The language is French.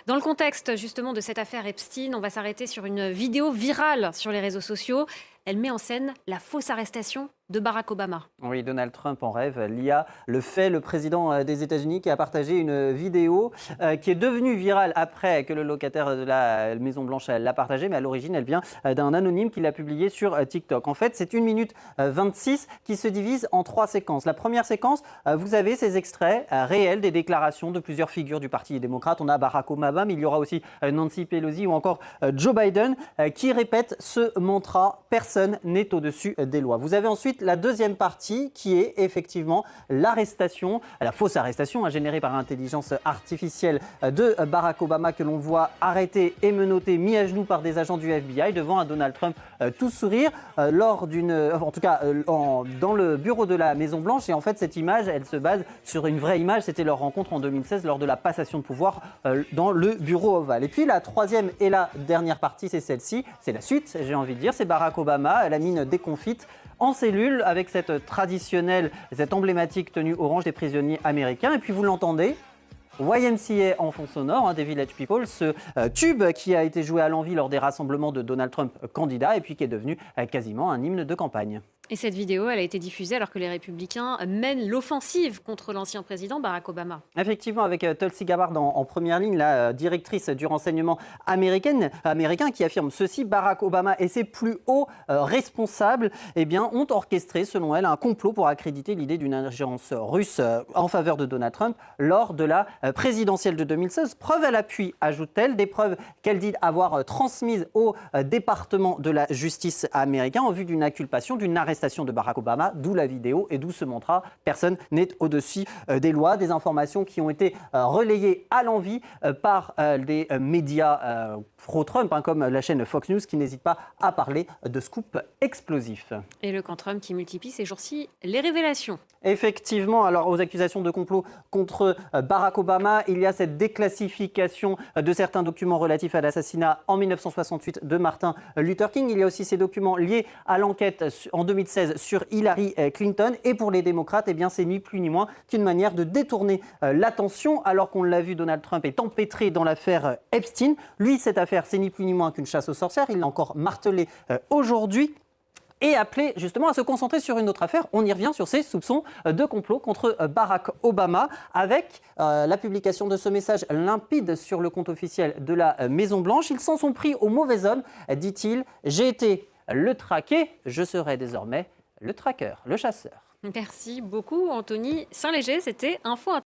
Dans le contexte justement de cette affaire Epstein, on va s'arrêter sur une vidéo virale sur les réseaux sociaux. Elle met en scène la fausse arrestation de Barack Obama. Oui, Donald Trump en rêve. L'IA le fait, le président des États-Unis qui a partagé une vidéo qui est devenue virale après que le locataire de la Maison-Blanche l'a partagée, mais à l'origine, elle vient d'un anonyme qui l'a publiée sur TikTok. En fait, c'est 1 minute 26 qui se divise en 3 séquences. La première séquence, vous avez ces extraits réels des déclarations de plusieurs figures du Parti démocrate. On a Barack Obama, mais il y aura aussi Nancy Pelosi ou encore Joe Biden qui répètent ce mantra « personne n'est au-dessus des lois ». Vous avez ensuite la deuxième partie qui est effectivement l'arrestation, la fausse arrestation générée par l'intelligence artificielle de Barack Obama que l'on voit arrêté et menotté, mis à genoux par des agents du FBI devant un Donald Trump tout sourire lors dans le bureau de la Maison-Blanche. Et en fait, cette image, elle se base sur une vraie image. C'était leur rencontre en 2016 lors de la passation de pouvoir dans le bureau ovale. Et puis la troisième et la dernière partie, c'est celle-ci. C'est la suite, j'ai envie de dire. C'est Barack Obama, la mine déconfite, en cellule, avec cette emblématique tenue orange des prisonniers américains. Et puis vous l'entendez, YMCA en fond sonore, des Village People, ce tube qui a été joué à l'envi lors des rassemblements de Donald Trump candidat et puis qui est devenu quasiment un hymne de campagne. Et cette vidéo, elle a été diffusée alors que les Républicains mènent l'offensive contre l'ancien président Barack Obama. Effectivement, avec Tulsi Gabbard en première ligne, la directrice du renseignement américain qui affirme ceci: Barack Obama et ses plus hauts responsables ont orchestré, selon elle, un complot pour accréditer l'idée d'une ingérence russe en faveur de Donald Trump lors de la présidentielle de 2016. Preuve à l'appui, ajoute-t-elle, des preuves qu'elle dit avoir transmises au département de la justice américain en vue d'une inculpation, d'une arrestation de Barack Obama, d'où la vidéo et d'où ce mantra « personne n'est au-dessus des lois ». Des informations qui ont été relayées à l'envi par des médias pro-Trump, comme la chaîne Fox News, qui n'hésite pas à parler de scoop explosif. Et le camp Trump qui multiplie ces jours-ci les révélations. Effectivement, alors aux accusations de complot contre Barack Obama, il y a cette déclassification de certains documents relatifs à l'assassinat en 1968 de Martin Luther King. Il y a aussi ces documents liés à l'enquête en 2016 sur Hillary Clinton. Et pour les démocrates, c'est ni plus ni moins qu'une manière de détourner l'attention, alors qu'on l'a vu, Donald Trump est empêtré dans l'affaire Epstein. Lui, cette affaire, c'est ni plus ni moins qu'une chasse aux sorcières. Il l'a encore martelé aujourd'hui. Et appelé justement à se concentrer sur une autre affaire. On y revient sur ces soupçons de complot contre Barack Obama avec la publication de ce message limpide sur le compte officiel de la Maison-Blanche. Ils s'en sont pris au mauvais homme, dit-il. J'ai été le traqué, je serai désormais le traqueur, le chasseur. Merci beaucoup Anthony Saint-Léger, c'était Info.